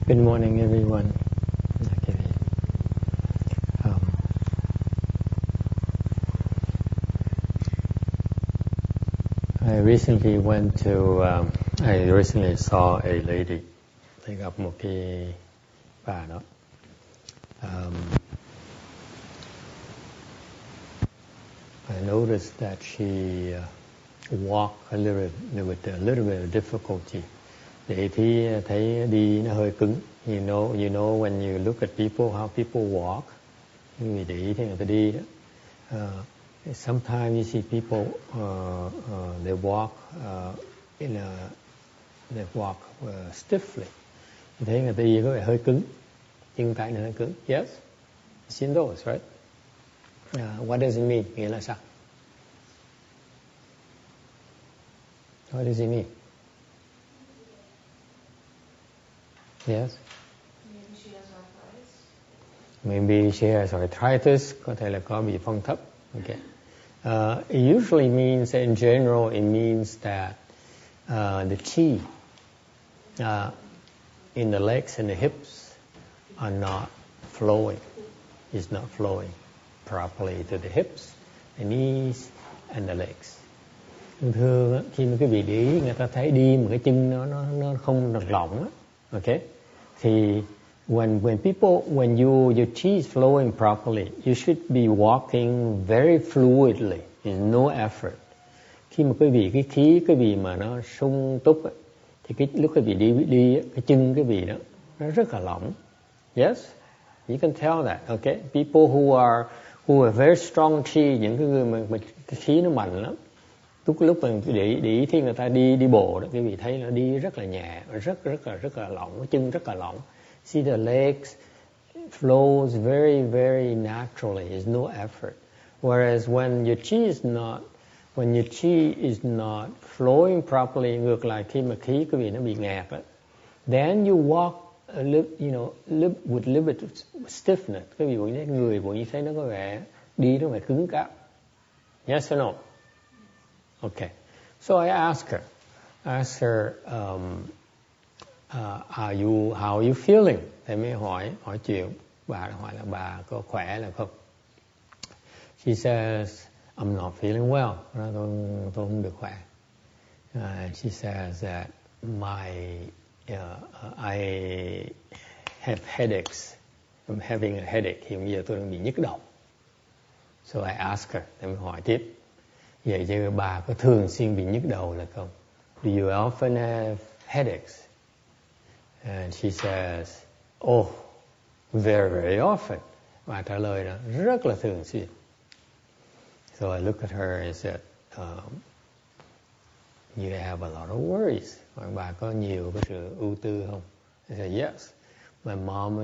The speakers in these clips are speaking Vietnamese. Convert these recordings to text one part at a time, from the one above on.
Good morning, everyone. Okay. I recently saw a lady. Tôi gặp một cái bà đó. I noticed that she walked a little bit of difficulty. Để thấy đi nó hơi cứng. You know when you look at people, how people walk. Người để ý thấy người ta đi đó. Sometimes you see people they walk stiffly. Thấy người ta đi có vẻ hơi cứng, chân tay nó hơi cứng. Yes, you've seen those, right? What does it mean? Nghĩa là sao? What does it mean? Yes. Maybe she has arthritis. Maybe she has arthritis. Có thể là có bị phong thấp. Okay. It usually means, in general, it means that the chi in the legs and the hips are not flowing. It's not flowing properly to the hips, the knees, and the legs. Thường khi mà quý vị để ý, người ta thấy đi một cái chân nó không được lỏng á. Okay. Thì when your chi is flowing properly, you should be walking very fluidly, in no effort. Khi mà cái khí quý vị mà nó sung túc ấy, thì cái lúc quý vị đi cái chân quý vị đó nó rất là lỏng. Yes, you can tell that. Okay, people who are very strong chi, những cái người mà cái khí nó mạnh lắm. Lúc mà để ý thì người ta đi bộ đó, quý vị thấy nó đi rất là nhẹ, rất là lỏng, cái chân rất là lỏng. See the legs flows very, very naturally. There's no effort. Whereas when your chi is not flowing properly, ngược lại khi mà khí quý vị nó bị nghẹt đó, then you walk a little, with a little bit of stiffness. Quý vị thấy người như thấy nó có vẻ đi nó phải cứng cáp. Yes or no? Okay. So I asked her, how are you feeling? Thầy mới hỏi chuyện. Bà hỏi là bà có khỏe là không? She says, I'm not feeling well. Tôi không được khỏe. She says that I have headaches. I'm having a headache. Hiện giờ tôi đang bị nhức đầu. So I asked her. Thầy mới hỏi tiếp. Vậy chứ bà có thường xuyên bị nhức đầu là không? Do you often have headaches? And she says, oh, very, very often. Bà trả lời là rất là thường xuyên. So I looked at her and said, you have a lot of worries. Bà có nhiều cái sự ưu tư không? I said, yes. My mom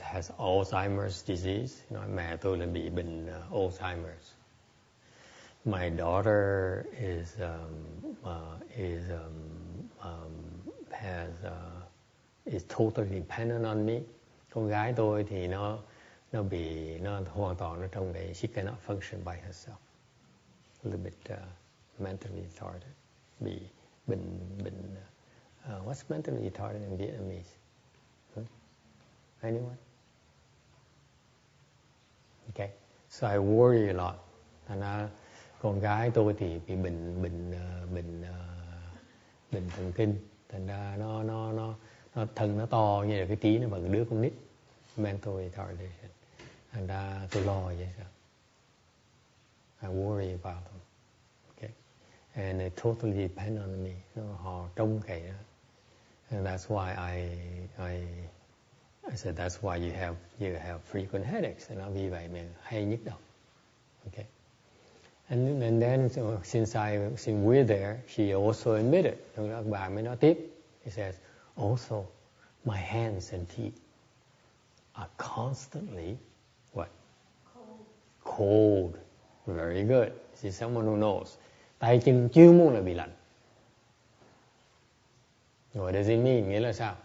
has Alzheimer's disease. Mẹ tôi là bị bệnh Alzheimer's. My daughter is totally dependent on me. Con gái tôi thì nó hoàn toàn nó trong cái she cannot function by herself. A little bit mentally retarded. Bị bệnh what's mentally retarded in Vietnamese? Anyone? Okay. So I worry a lot. And con gái tôi thì bị bệnh thần kinh, thành ra nó thân nó to như là cái trí nó bằng đứa con nít, mental retardation. Thành ra tôi lo vậy sao? I worry about them. Okay, and they totally depend on me. Họ trông cậy đó. And that's why I said that's why you have frequent headaches. And vì vậy mà hay nhức đầu. Okay. And then since we're there, she also admitted. Bà mới nói tiếp. She says, also, my hands and feet are constantly what? Cold. Very good. She's someone who knows. Tay chân chuyên môn là bị lạnh. What does it mean? Nghĩa là sao?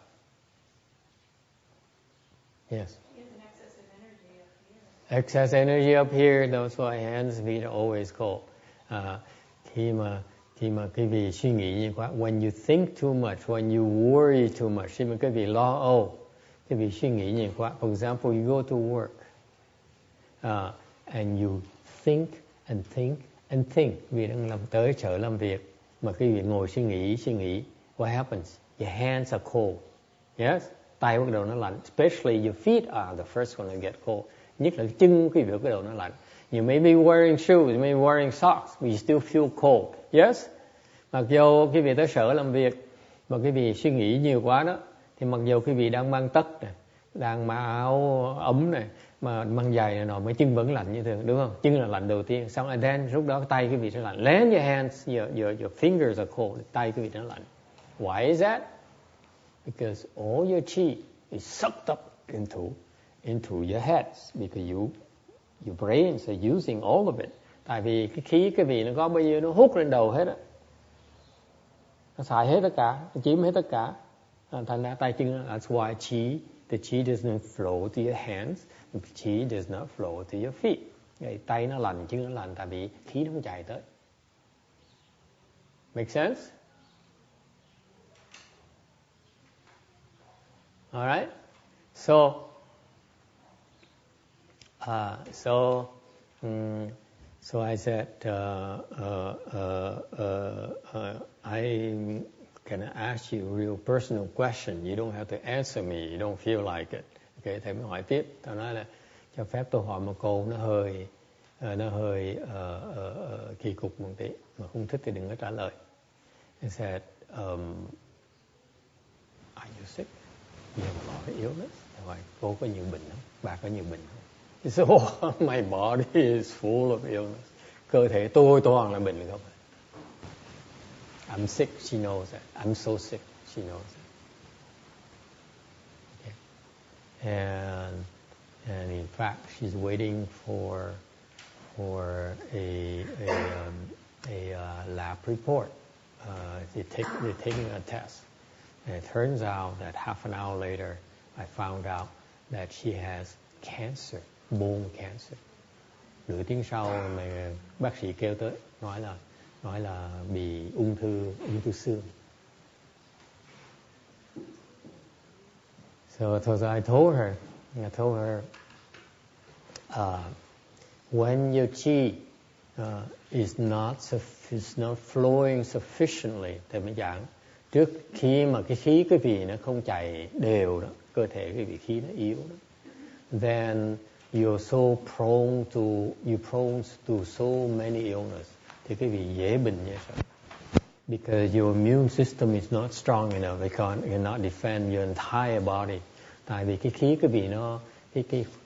Yes. Excess energy up here, that's why hands and feet are always cold. Khi mà quý vị suy nghĩ nhiều quá, when you think too much, when you worry too much, khi mà quý vị lo âu, Quý vị suy nghĩ nhiều quá. For example, you go to work and you think and think and think. Vì đang tới sở làm việc mà quý vị ngồi suy nghĩ. What happens? Your hands are cold. Yes? Tay bắt đầu nó lạnh. Especially your feet are the first one to get cold. Nhất là chân quý vị bắt đầu nó lạnh. You may be wearing shoes, you may be wearing socks, but you still feel cold. Yes? Mặc dù quý vị tới sở làm việc mà quý vị suy nghĩ nhiều quá đó, thì mặc dù quý vị đang mang tất này, đang mang áo ấm này, mà mang giày này nọ, mà chân vẫn lạnh như thường, đúng không? Chân là lạnh đầu tiên, xong and then lúc đó tay quý vị sẽ lạnh. Then your hands, your fingers are cold, tay quý vị nó lạnh. Why is that? Because all your chi is sucked up into your heads, because your brains are using all of it. Tại vì cái khí quý vị nó có bao nhiêu nó hút lên đầu hết á, nó xài hết tất cả, nó chiếm hết tất cả. Thành ra tay chân, that's why the chi does not flow to your hands, the chi does not flow to your feet. Vậy tay nó lạnh, chân nó lạnh, tại vì khí nó không chạy tới. Make sense? Alright? So I said, I can ask you a real personal question. You don't have to answer me. You don't feel like it. Okay, thầy mới hỏi tiếp. Tao nói là cho phép tôi hỏi một câu nó hơi kỳ cục một tí, mà không thích thì đừng có trả lời. I said, are you sick? You have a lot of illness. Thầy hỏi, cô có nhiều bệnh không? Bà có nhiều bệnh không? He said, oh, my body is full of illness. Cơ thể tôi toàn là bệnh không? I'm sick, she knows that. I'm so sick, she knows that. Okay. And in fact, she's waiting for a lab report. They're taking a test. And it turns out that half an hour later, I found out that she has cancer, bone cancer. Nửa tiếng sau mà bác sĩ kêu tới, nói là bị ung thư xương. So I told her, when your chi is not flowing sufficiently, thì mới giảng, trước khi mà cái khí quý vị nó không chạy đều đó, cơ thể quý vị khí nó yếu đó, then you're prone to so many illness. Thì quý vị dễ bệnh như vậy. Because your immune system is not strong enough, it cannot defend your entire body. Tại vì cái khí quý vị nó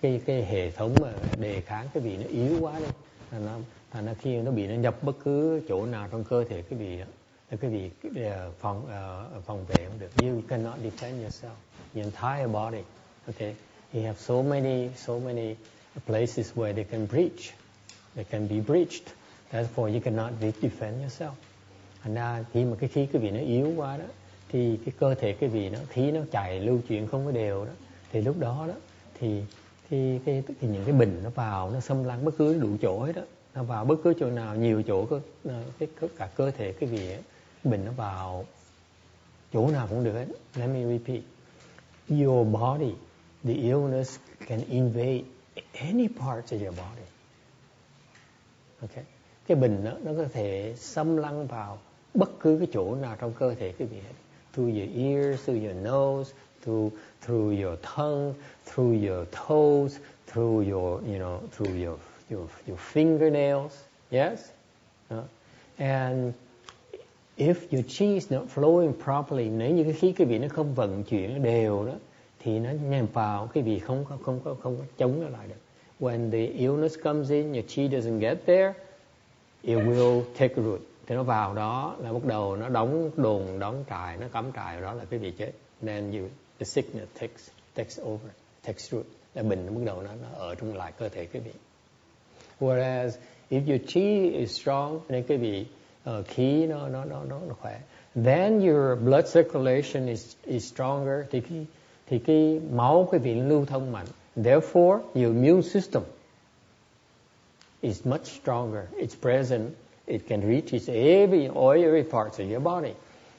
cái hệ thống đề kháng quý vị nó yếu quá đi. Thành ra khi nó bị nó nhập bất cứ chỗ nào trong cơ thể quý vị đó, thì quý vị phòng vệ không được. You cannot defend yourself, your entire body. Okay, you have so many places where they can be breached. Therefore, you cannot defend yourself. Thành ra khi mà cái khí quý vị nó yếu quá đó, thì cái cơ thể quý vị nó khí nó chạy lưu chuyển không có đều đó, thì lúc đó đó thì những cái bệnh nó vào, nó xâm lăng bất cứ đủ chỗ hết đó, nó vào bất cứ chỗ nào, nhiều chỗ cả cơ thể quý vị ấy, bệnh nó vào chỗ nào cũng được hết. Let me repeat, your body, the illness can invade any parts of your body. Okay. Cái bệnh nó có thể xâm lăng vào bất cứ cái chỗ nào trong cơ thể quý vị hết. Through your ears, through your nose, through your tongue, through your toes, through your fingernails. Yes? And if your chi is not flowing properly, nếu như cái khí quý vị nó không vận chuyển đều đó, thì nó nhằm vào quý vị không có chống nó lại được. When the illness comes in, your chi doesn't get there, it will take root. Thì nó vào đó là bắt đầu nó đóng trại, nó cắm trại, đó là cái vị chết. Then the sickness takes over, takes root. Là bệnh nó bắt đầu nó ở trong lại cơ thể cái vị. Whereas if your chi is strong, nên cái vị khí nó khỏe. Then your blood circulation is stronger. Thì cái máu cái vị lưu thông mạnh. Therefore, your immune system is much stronger. It's present. It can reach every parts of your body.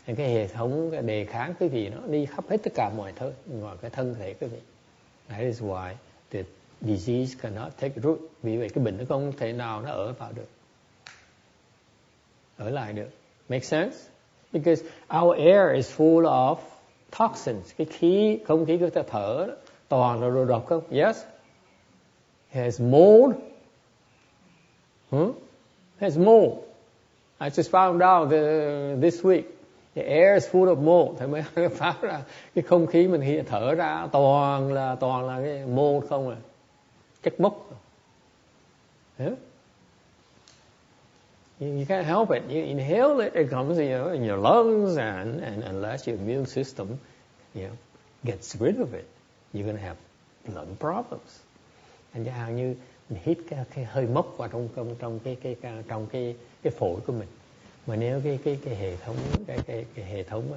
cái hệ thống cái đề kháng quý vị nó đi khắp hết tất cả mọi thứ ngoài cái thân thể quý vị. That is why the disease cannot take root. Vì vậy cái bệnh nó không thể nào nó ở vào được, ở lại được. Make sense? Because our air is full of toxins. Cái không khí của ta thở đó, toàn là đồ độc không? Yes. It has mold. It has mold. I just found out this week the air is full of mold. Thầy mới phát ra cái không khí mình thở ra toàn là cái mold không à, chất mốc. Yeah. You can't help it. You inhale it comes, in your lungs, and unless your immune system, gets rid of it, you're going to have lung problems. Anh chẳng hạn như mình hít cái hơi mốc vào trong cái phổi của mình, mà nếu cái hệ thống cái hệ thống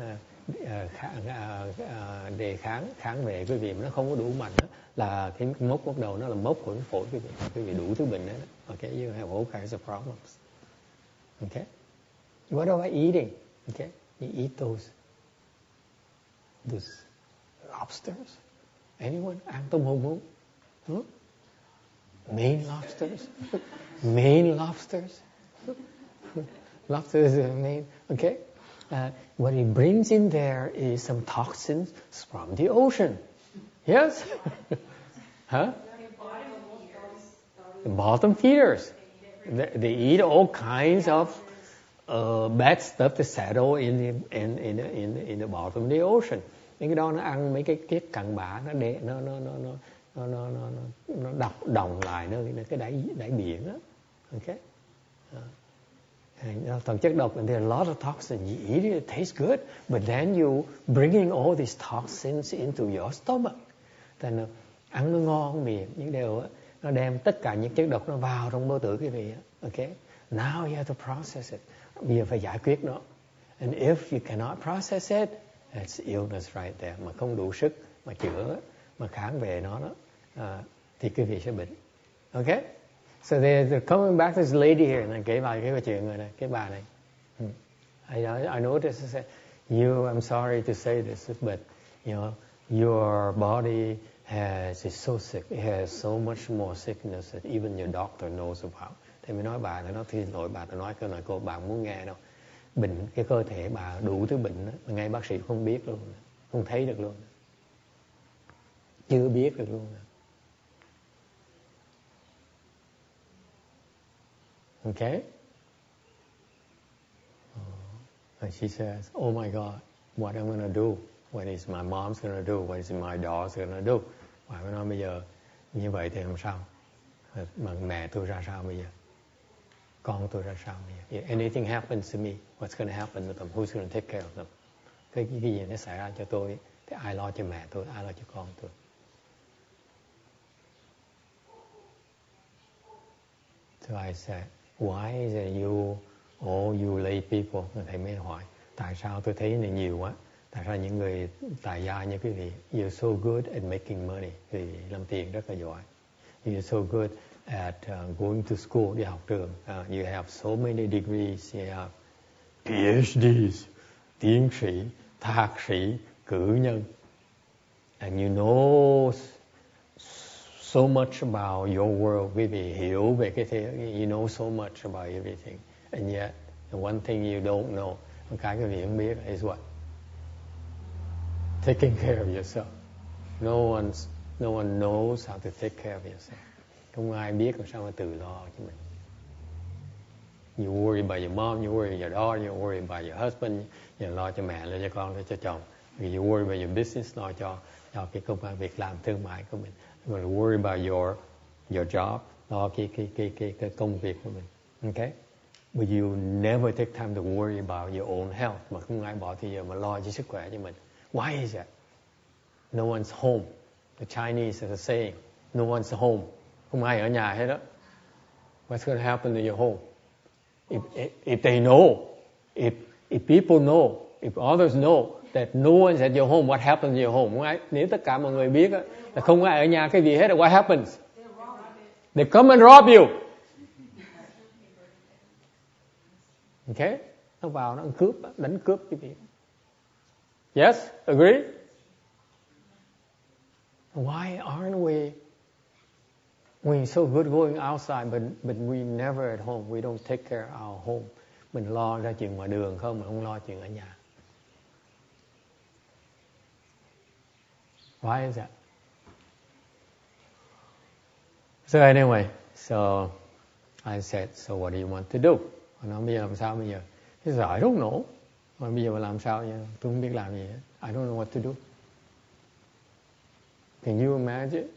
đề kháng vệ quý vị nó không có đủ mạnh đó, là cái mốc bắt đầu nó là mốc của cái phổi quý vị đủ thứ bệnh đó. Okay, you have all kinds of problems. Okay, what am I eating? Okay, you eat those lobsters. Anyone ăn tôm hùm không? Maine lobsters. Maine lobsters. Lobsters are Maine. Okay. What it brings in there is some toxins from the ocean. Yes? Huh? The bottom feeders. They eat all kinds of bad stuff to settle in the bottom of the ocean. Những cái đó nó ăn mấy cái cặn bã, nó đồng lại nơi cái đáy biển đó. Okay. Toàn chất độc, and there are a lot of toxins. You eat it, it tastes good, but then you bringing all these toxins into your stomach. Thành ăn nó ngon miệng, những điều nó đem tất cả những chất độc nó vào trong bao tử quý vị. Okay. Now you have to process it. Bây giờ phải giải quyết nó. And if you cannot process it, it's illness right there. Mà không đủ sức mà chữa, mà kháng về nó đó, thì quý vị sẽ bệnh. Okay? So they're coming back to this lady here, and kể bài cái chuyện người này, cái bà này. I noticed, I'm sorry to say this, but your body is so sick. It has so much more sickness that even your doctor knows about. Thì mới nói bà, nó xin lỗi bà, tôi nói cái này cô bà muốn nghe đâu. Bệnh, cái cơ thể bà đủ thứ bệnh đó, ngay bác sĩ không biết luôn, không thấy được luôn, chưa biết được luôn. Okay? And she says, oh my God, what I'm going to do? What is my mom's going to do? What is my daughter's going to do? Bà mới nói bây giờ như vậy thì làm sao? Mà mẹ tôi ra sao bây giờ? Con tôi ra sao bây giờ? If anything happens to me, what's going to happen to them? Who's going to take care of them? Cái gì nó xảy ra cho tôi, thì ai lo cho mẹ tôi, ai lo cho con tôi? So I said, why is it all you lay people? Thầy mới hỏi, tại sao tôi thấy này nhiều quá? Tại sao những người tài gia như quý vị, you're so good at making money, vì làm tiền rất là giỏi. You're so good at going to school, đi học trường. You have so many degrees, you have PhDs, tiến sĩ, thạc sĩ, cử nhân. And you know so much about your world. Quý vị hiểu về cái thế, you know so much about everything. And yet, the one thing you don't know, một cái quý vị không biết is what? Taking care of yourself. No one knows how to take care of yourself. Không ai biết làm sao mà tự lo cho mình. You worry about your mom, you worry about your daughter, you worry about your husband, you lo cho mẹ, lo cho con, lo cho chồng. You worry about your business, lo cho cái công việc làm thương mại của mình. You worry about your job, lo cái công việc của mình. Okay? But you never take time to worry about your own health. Mà không ai bỏ thời giờ mà lo cho sức khỏe cho mình. Why is that? No one's home. The Chinese are saying, no one's home. Không ai ở nhà hết đó. What's going to happen to your home? If they know, if people know, if others know that no one's at your home, what happens to your home? Nếu tất cả mọi người biết đó, là không ai ở nhà cái gì hết, what happens? They come and rob you. Okay? Nó vào, nó cướp, đánh cướp cái gì. Yes? Agree? Why aren't we're so good going outside, but we never at home. We don't take care of our home. Mình lo ra chuyện ngoài đường không, mình không lo chuyện ở nhà. Why is that? So anyway, so I said, so what do you want to do? Họ nói bây giờ làm sao bây giờ? He said, I don't know. Mà bây giờ mà làm sao vậy? Tôi không biết làm gì hết. I don't know what to do. Can you imagine?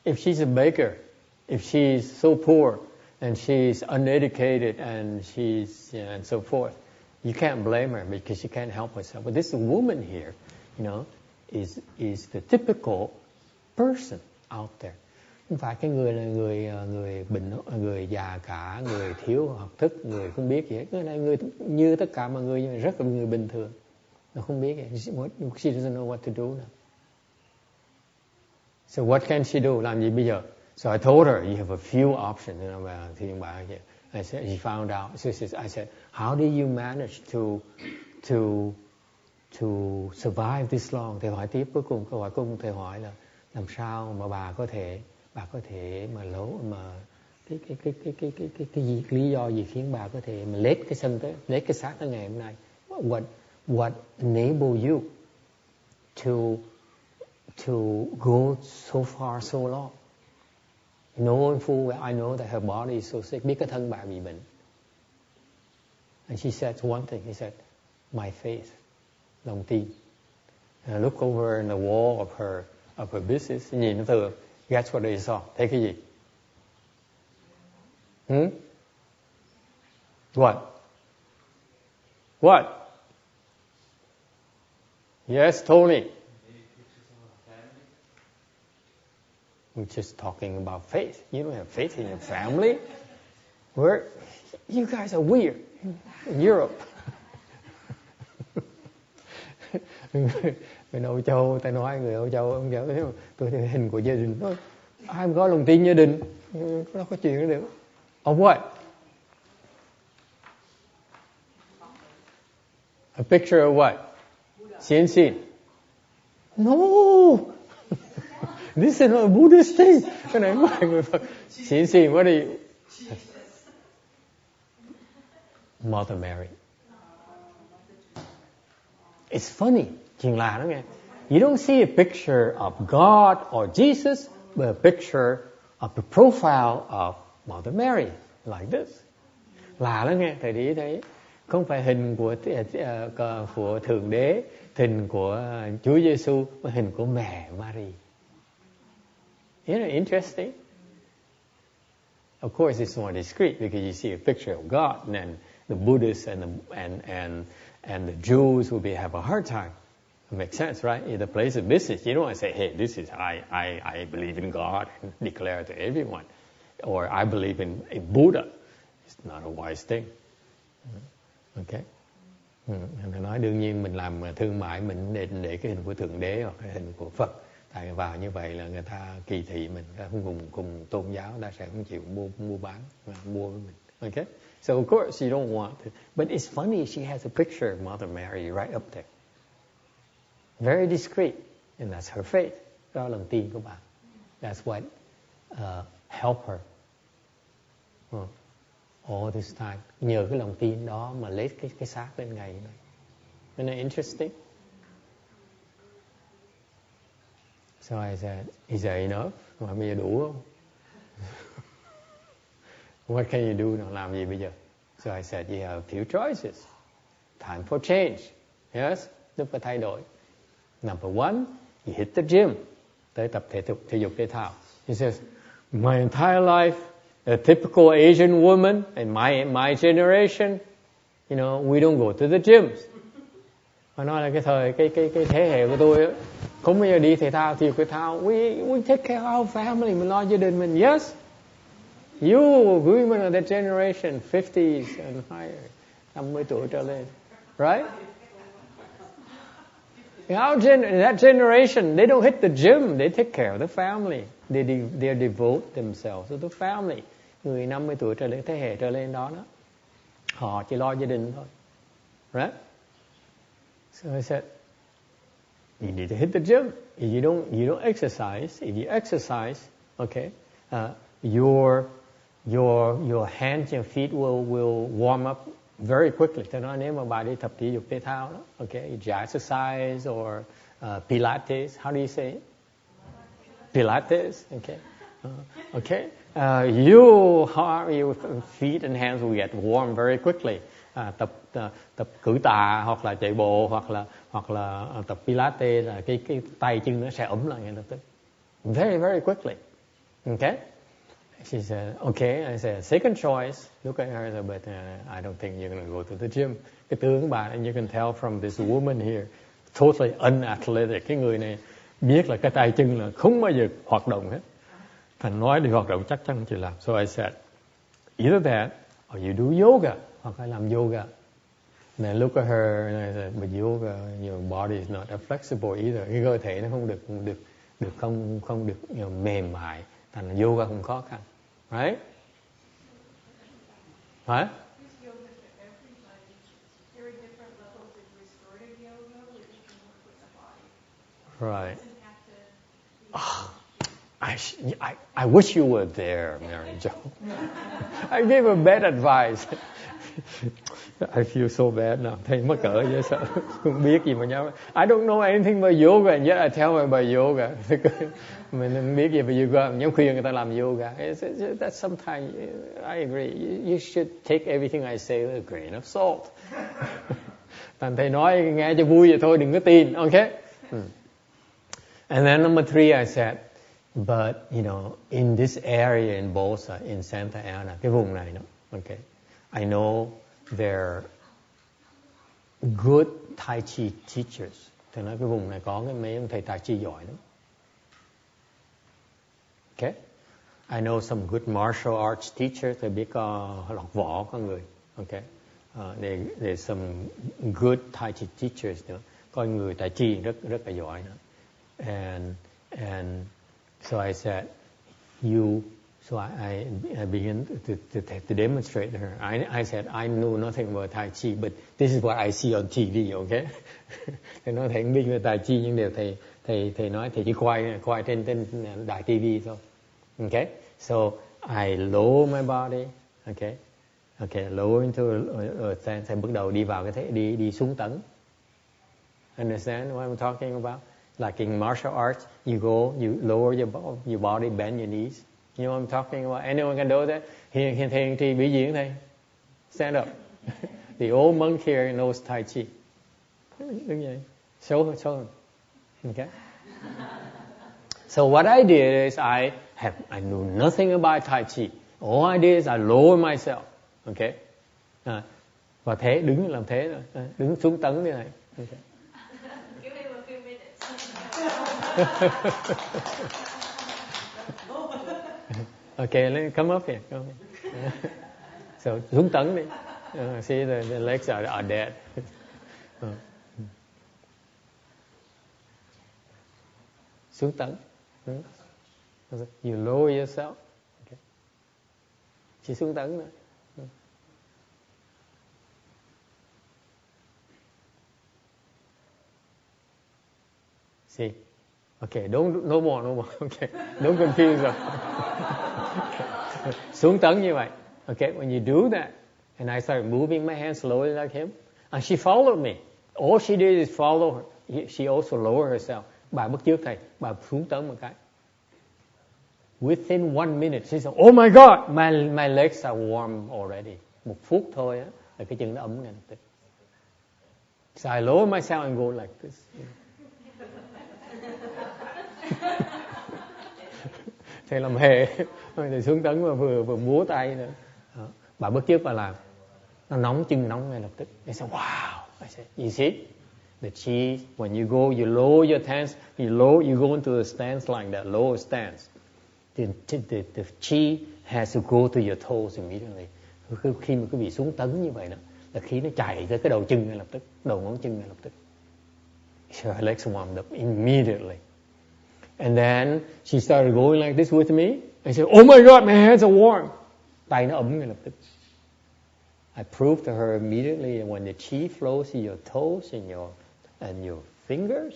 If she's a baker, if she's so poor and she's uneducated and she's and so forth, you can't blame her because she can't help herself. But this woman here, is the typical person out there. Không phải cái người là người bệnh, người già cả, người thiếu học thức, người không biết gì hết. Cái này người như tất cả mọi người, nhưng mà rất là người bình thường. Nó không biết gì. She doesn't know what to do now. So what can she do? Làm gì bây giờ? So I told her, you have a few options. Thì bà I said, she found out. So I said, how do you manage to survive this long? Thầy hỏi tiếp, cuối cùng câu hỏi cuối cùng thầy hỏi là làm sao mà bà có thể mà cái gì, lý do gì khiến bà có thể mà lết cái xác tới ngày hôm nay? What enable you to go so far so long? Knowing full well, I know that her body is so sick. Biết cái thân bà bị bệnh. And she said one thing. He said, my faith, lòng tin. And I look over in the wall of her business. Nhìn nó thường. Guess what they saw? Thấy cái gì? What? Yes, Tony. We're just talking about faith. You don't have faith in your family. You guys are weird in Europe. Người Âu Châu, ta nói người Âu Châu, ông giáo tôi thấy hình của gia đình thôi. Ai mà có lòng tin gia đình, nó có chuyện đó được. Of what? A picture of what? Xian. No. This is not a Buddhist thing. Cái này không phải người Phật. Xian, what are you? Mother Mary. It's funny. Chuyện lạ đó nghe. You don't see a picture of God or Jesus, but a picture of the profile of Mother Mary, like this. Lạ đó nghe, thầy để ý thấy. Không phải hình của Thượng Đế, hình của Chúa Giêsu, mà hình của mẹ Mary. Isn't it interesting? Of course, it's more discreet because you see a picture of God, and the Buddhists and the Jews will have a hard time. It makes sense, right? In the place of business, you don't want to say, "Hey, this is I believe in God," and declare to everyone, or "I believe in Buddha." It's not a wise thing. Okay. Thầy nói đương nhiên mình làm thương mại mình để cái hình của Thượng Đế hoặc cái hình của Phật. Tại vào như vậy là người ta kỳ thị mình, cùng tôn giáo, ta sẽ không chịu mua bán, mua với mình. Okay? So of course you don't want to. But it's funny, she has a picture of Mother Mary right up there. Very discreet, and that's her faith. Đó là lòng tin của bà. That's what helped her all this time. Nhờ cái lòng tin đó mà lấy cái xác lên ngày này. Isn't it interesting? So I said, is that enough? Mà bây giờ đủ không? What can you do? Nó làm gì bây giờ? So I said, you have a few choices. Time for change. Yes? Lúc phải thay đổi. Number one, you hit the gym. Tới tập thể dục thể thao. He says, my entire life, a typical Asian woman in my generation, we don't go to the gyms. Mà nói là cái thế hệ của tôi không bao giờ đi thể thao, thể dục thể thao. We take care of our family, mình lo gia đình mình. Yes, you women of that generation, 50s and higher, 50 tuổi trở lên, right? That generation, they don't hit the gym, they take care of the family. They devote themselves to the family. Người 50 tuổi trở lên, thế hệ trở lên đó, họ chỉ lo gia đình thôi. right? So I said, you need to hit the gym. If you don't exercise. If you exercise, okay, your hands and feet will warm up very quickly. Cho nên nếu mà bà đi tập thể dục thể thao đó, okay, exercise or Pilates. How do you say it? Pilates. Okay, okay. Your feet and hands will get warm very quickly. Tập cử tạ hoặc là chạy bộ hoặc là tập Pilates là cái tay chân nó sẽ ấm lại ngay lập tức. Very very quickly. Okay. She said, okay. I said, second choice. Look at her. I said, but I don't think you're going to go to the gym. Cái tướng bà, and you can tell from this woman here, totally unathletic. Cái người này biết là cái tay chân là không bao giờ hoạt động hết. Thành nói đi hoạt động chắc chắn chị làm. So I said, either that or you do yoga. Hoặc là làm yoga. And I look at her and I said, but yoga, your body is not flexible either. Cái cơ thể nó không được mềm mại. Thành là yoga cũng khó khăn. Right? Hả? Right. I wish you were there, Mary Jo. I gave her bad advice. I feel so bad now. Thấy mắc cỡ dễ sợ. Không biết gì mà nhau. I don't know anything about yoga and yet I tell her about yoga. Mình không biết gì về yoga, nhóm khuyên người ta làm yoga. That's sometimes I agree. You should take everything I say with a grain of salt. Thành thầy nói nghe cho vui vậy thôi, đừng có tin. Okay? And then number 3 I said, but in this area in Bosa, in Santa Ana, cái vùng này đó, okay, I know there are good Tai Chi teachers. Thầy nói cái vùng này có mấy ông thầy Tai Chi giỏi lắm. Okay, I know some good martial arts teachers. Thầy biết học võ có người. Okay, there's some good Tai Chi teachers nữa. Có người Tai Chi rất là giỏi nữa. And so I said, so I began to demonstrate to her. I said, I know nothing about Tai Chi, but this is what I see on TV, okay? Thầy nói thầy không biết về Tai Chi, nhưng điều thầy nói thầy chỉ quay trên đài TV thôi. Okay? So I lower my body, okay? Okay, lower into a stance. Thầy bắt đầu đi vào cái đi xuống tấn. Understand what I'm talking about? Like in martial arts, you lower your body, bend your knees. You know what I'm talking about? Anyone can do that? Hiền thì biểu diễn thầy. Stand up. The old monk here knows Tai Chi. Đứng vậy. Show him. Okay? So what I did is I knew nothing about Tai Chi. All I did is I lowered myself. Okay? Và thế, đứng làm thế rồi. Đứng xuống tấn như này. Okay. Okay, come up here. So, xuống tấn đi. See, the legs are dead. Xuống tấn. You lower yourself. Okay. Chỉ xuống tấn nữa. See? Okay, no more. Okay, don't confuse her. Xuống tấn như vậy. Okay, when you do that, and I started moving my hands slowly like him, and she followed me. All she did is follow her. She also lowered herself. Bà bước trước thầy, bà xuống tấn một cái. Within 1 minute, she said, "Oh my God, my legs are warm already." 1 phút thôi á, là cái chân nó ấm ngay lập tức. So I lower myself and go like this. Thầy làm hề, thầy xuống tấn mà vừa múa tay nữa. Bà bước trước bà làm, nó nóng, chân nóng ngay lập tức. I said, wow. I said, you see, the chi, when you go, you lower your hands, you go into a stance like that, lower stance. The chi has to go to your toes immediately. Khi mà quý vị xuống tấn như vậy đó, là khí nó chạy tới cái đầu chân ngay lập tức, đầu ngón chân ngay lập tức. So her legs warmed up immediately. And then she started going like this with me. I said, oh my God, my hands are warm. Tay nó ấm ngay lập tức. I proved to her immediately when the chi flows in your toes and your fingers,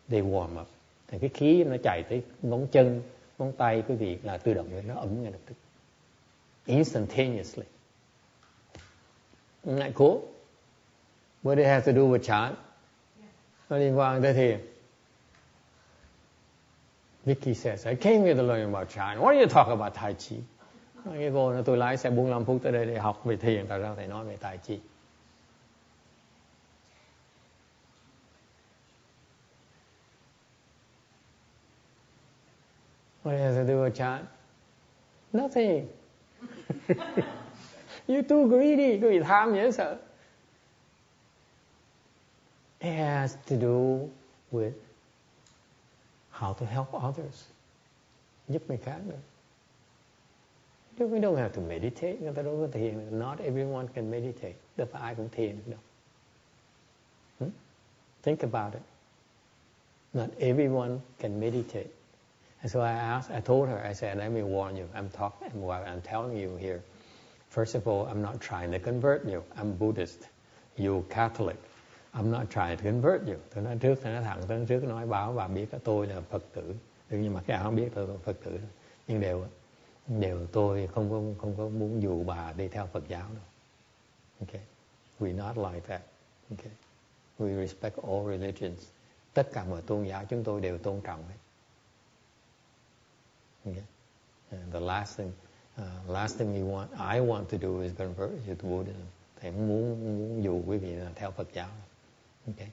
they warm up. Thì cái khí nó chạy tới ngón chân, ngón tay quý vị là tự động nó ấm ngay lập tức. Instantaneously. Isn't that cool? What do it have to do with chant? Nó liên quan tới thiền. Vicky says, I came here to learn about chant. Why do you talk about Tai Chi? Cái cô nói tôi lái xe 45 phút tới đây để học về thiền, tại sao thầy nói về Tai Chi? What has to do with chant? Nothing. You're too greedy. Quý vị tham dễ sợ. It has to do with how to help others. Giúp người khác nữa. We don't have to meditate. Người ta đâu có thiền. Not everyone can meditate. Đâu phải ai cũng thiền được đâu. Think about it. Not everyone can meditate. And so I told her, I said, let me warn you. I'm telling you here. First of all, I'm not trying to convert you. I'm Buddhist. You Catholic. I'm not trying to convert you. Tôi nói trước, tôi nói thẳng, tôi nói trước nói báo bà biết là tôi là Phật tử. Nhưng mà cái ảo không biết tôi là Phật tử. Nhưng đều tôi không có muốn dụ bà đi theo Phật giáo đâu. Okay. We're not like that. Okay. We respect all religions. Tất cả mọi tôn giáo chúng tôi đều tôn trọng hết. Okay. And the last thing I want to do is convert you to Buddhism. Thầy muốn dụ quý vị là theo Phật giáo. Okay.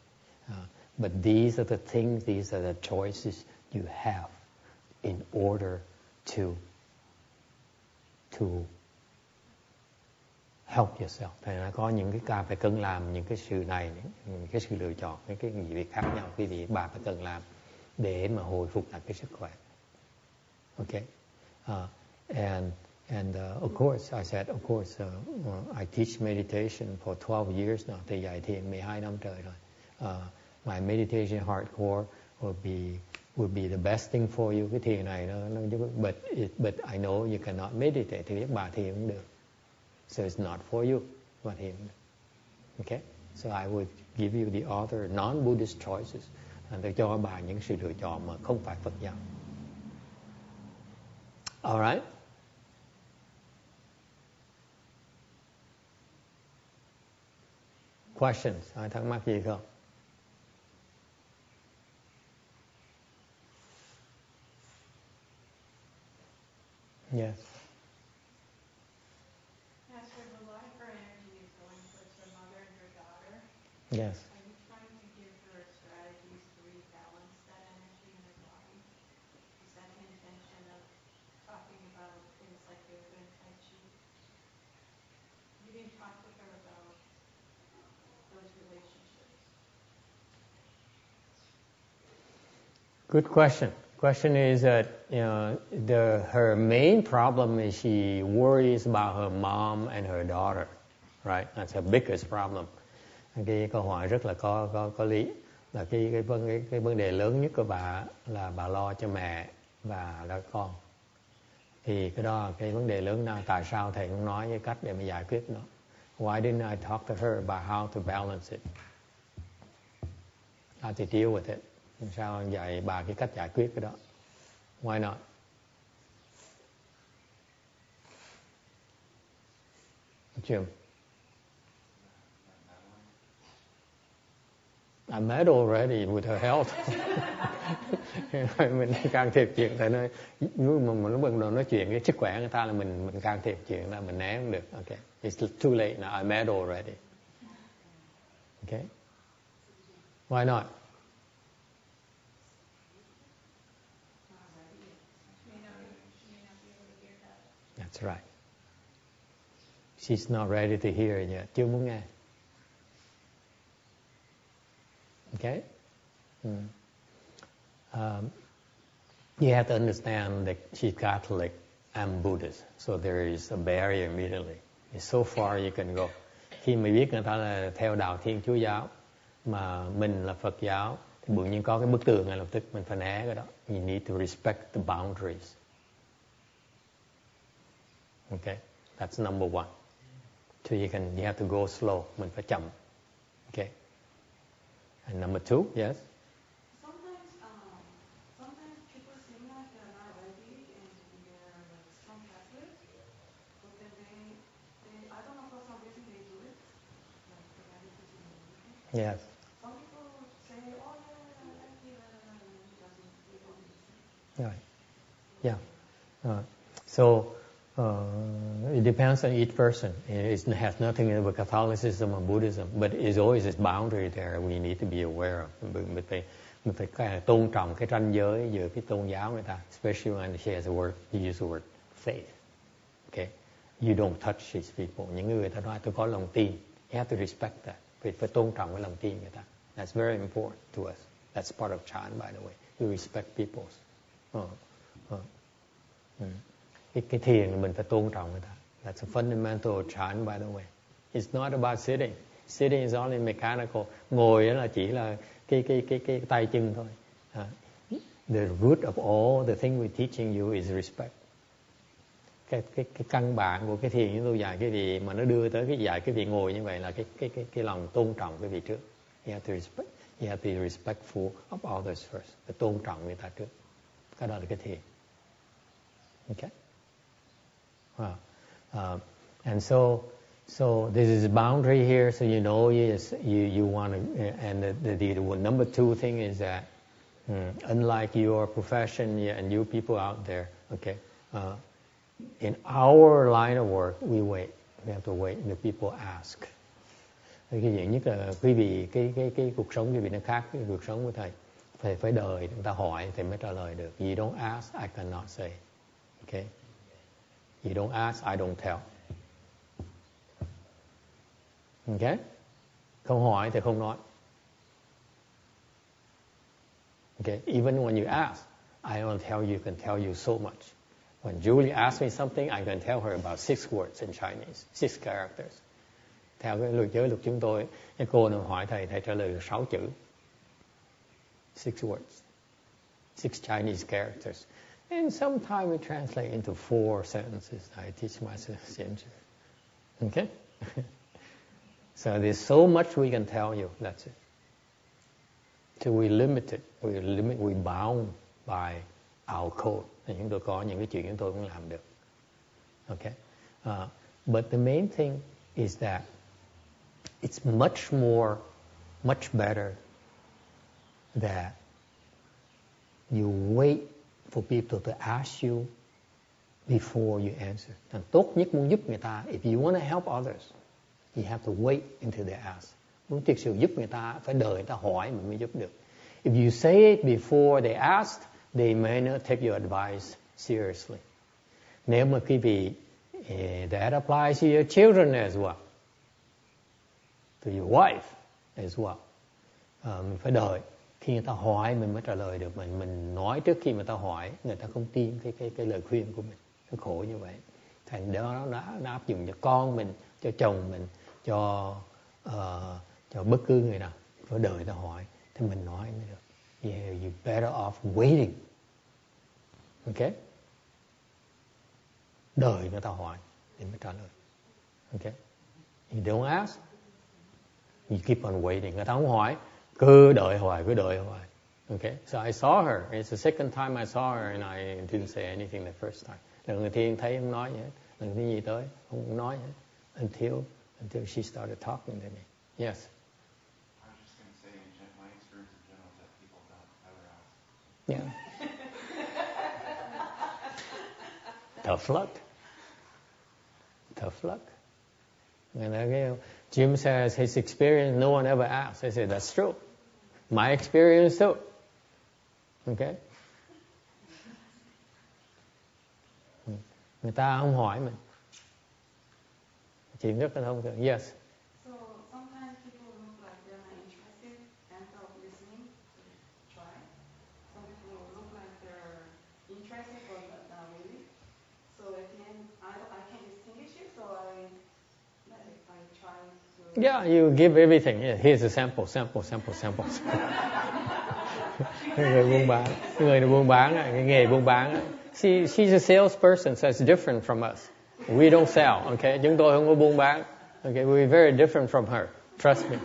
But these are the things, these are the choices you have in order to help yourself. Thầy nói có những cái ca phải cần làm, những cái sự này, những cái sự lựa chọn, những cái việc khác nhau quý vị bà phải cần làm để mà hồi phục lại cái sức khỏe. Okay. Of course, I said, I teach meditation for 12 years now. Thầy dạy thiền 12 năm trời rồi. My meditation hardcore would be the best thing for you. Cái thiền này nó but I know you cannot meditate. Thì biết bà thiền cũng được. So it's not for you. Bà thiền cũng được. Okay? So I would give you the other non-Buddhist choices. Tôi cho bà những sự lựa chọn mà không phải Phật giáo. All right? Questions? Ai thắc mắc gì không? Yes. Master, a lot of her energy is going towards her mother and her daughter. Yes. Are you trying to give her strategies to rebalance that energy in her body? Is that the intention of talking about things like yoga and Tai Chi? You didn't talk to her about those relationships. Good question. Question is that her main problem is she worries about her mom and her daughter, right? That's her biggest problem. Cái câu hỏi rất là có lý. Là cái vấn đề lớn nhất của bà là bà lo cho mẹ và lo con. Thì cái đó cái vấn đề lớn nào, tại sao thầy không nói cái cách để mà giải quyết nó? Why didn't I talk to her about how to balance it? How to deal with it? Sao dạy bà cái cách giải quyết cái đó? Why not? Jim? I met already with her health. Mình can thiệp chuyện thầy nói, nhưng mà mình bắt đầu nói chuyện cái sức khỏe người ta là mình can thiệp chuyện là mình né không được. Okay, it's too late now. I met already. Okay, why not? That's right. She's not ready to hear it yet. Chưa muốn nghe. Okay? You have to understand that she's Catholic, I'm Buddhist. So there is a barrier immediately. It's so far you can go. Khi mà biết người ta là theo đạo Thiên Chúa giáo, mà mình là Phật giáo, thì tự nhiên có cái bức tường ngay lập tức mình phải né cái đó. You need to respect the boundaries. Okay? That's number one. So you have to go slow. Mình phải chậm. Okay. And number 2, yes. Sometimes people seem like they're not ready and they're like strong Catholics, but then they I don't know, for some reason they do it, like the attitude in the movie. Yes. Some people say, oh yeah, I like you, and they don't listen. Right. Yeah. So it depends on each person. It has nothing to do with Catholicism or Buddhism, but it's always this boundary there we need to be aware of. Mình phải tôn trọng cái ranh giới giữa cái tôn giáo người ta, especially when she has you use the word faith. Okay, you don't touch these people. Những người ta nói tôi có lòng tin, you have to respect that. Phải tôn trọng cái lòng tin người ta. That's very important to us. That's part of Chan, by the way. We respect people's. Cái thiền là mình phải tôn trọng người ta. That's a fundamental of Chan, by the way. It's not about sitting. Sitting is only mechanical. Ngồi đó là chỉ là cái tay chân thôi. The root of all the thing we're teaching you is respect. Cái căn bản của cái thiền chúng tôi dạy cái vị mà nó đưa tới cái dạy cái vị ngồi như vậy là cái lòng tôn trọng cái vị trước. You have to respect. You have to be respectful of others first. Phải tôn trọng người ta trước. Cái đó là cái thiền. Okay. And so this is a boundary here. So you know, you want to. And the number 2 thing is that unlike your profession and you people out there, okay, in our line of work, we wait. We have to wait. The people ask. Cái chuyện nhất là quý vị cái cuộc sống quý vị nó khác với cuộc sống của thầy. Phải đợi người ta hỏi thầy mới trả lời được. You don't ask, I cannot say. Okay. You don't ask, I don't tell. Okay? Không hỏi thì không nói. Okay? Even when you ask, I don't tell you, can tell you so much. When Julie asks me something, I can tell her about 6 words in Chinese, 6 characters. Theo cái luật chúng tôi, cái cô nào hỏi thầy trả lời được 6 chữ. 6 words. 6 Chinese characters. And sometimes we translate into 4 sentences. I teach myself. Okay? So there's so much we can tell you. That's it. So we limit it. We bound by our code. Chúng tôi có những cái chuyện chúng tôi cũng làm được. Okay? But the main thing is that it's much better that you wait for people to ask you before you answer. Thành tốt nhất muốn giúp người ta, if you want to help others, you have to wait until they ask. Muốn thực sự giúp người ta, phải đợi người ta hỏi mình mới giúp được. If you say it before they ask, they may not take your advice seriously. Nếu mà quý vị, that applies to your children as well, to your wife as well. Mình phải đợi. Khi người ta hỏi mình mới trả lời được. Mình nói trước khi người ta hỏi, người ta không tin cái lời khuyên của mình. Nó khổ như vậy. Thành đó nó áp dụng cho con mình, cho chồng mình, cho bất cứ người nào. Phải đợi người ta hỏi thì mình nói mới được. Yeah, you better off waiting. Okay? Đợi người ta hỏi thì mới trả lời. Okay? You don't ask, you keep on waiting. Người ta không hỏi, cứ đợi hoài. Okay? So I saw her. It's the second time I saw her and I didn't say anything the first time. Lần đầu tiên thấy không nói gì hết. Lần thứ gì tới không nói hết. Until she started talking to me. Yes. I was just going to say, my experience in general is that people don't ever ask. Yeah. Tough luck. And Jim says his experience, no one ever asks. I say, that's true. My experience too. Okay? Người ta không hỏi mình. Chuyện rất là thông thường. Yes. So sometimes people look like they're not interested and stop listening to try. Some people look like they're interested but not really. So at the end, I can't distinguish it. So I try to. Yeah, you give everything. Yeah, here's a sample. Người buôn bán, cái nghề buôn bán. She's a salesperson, so it's different from us. We don't sell, okay? Chúng tôi không có buôn bán. Okay, we're very different from her. Trust me.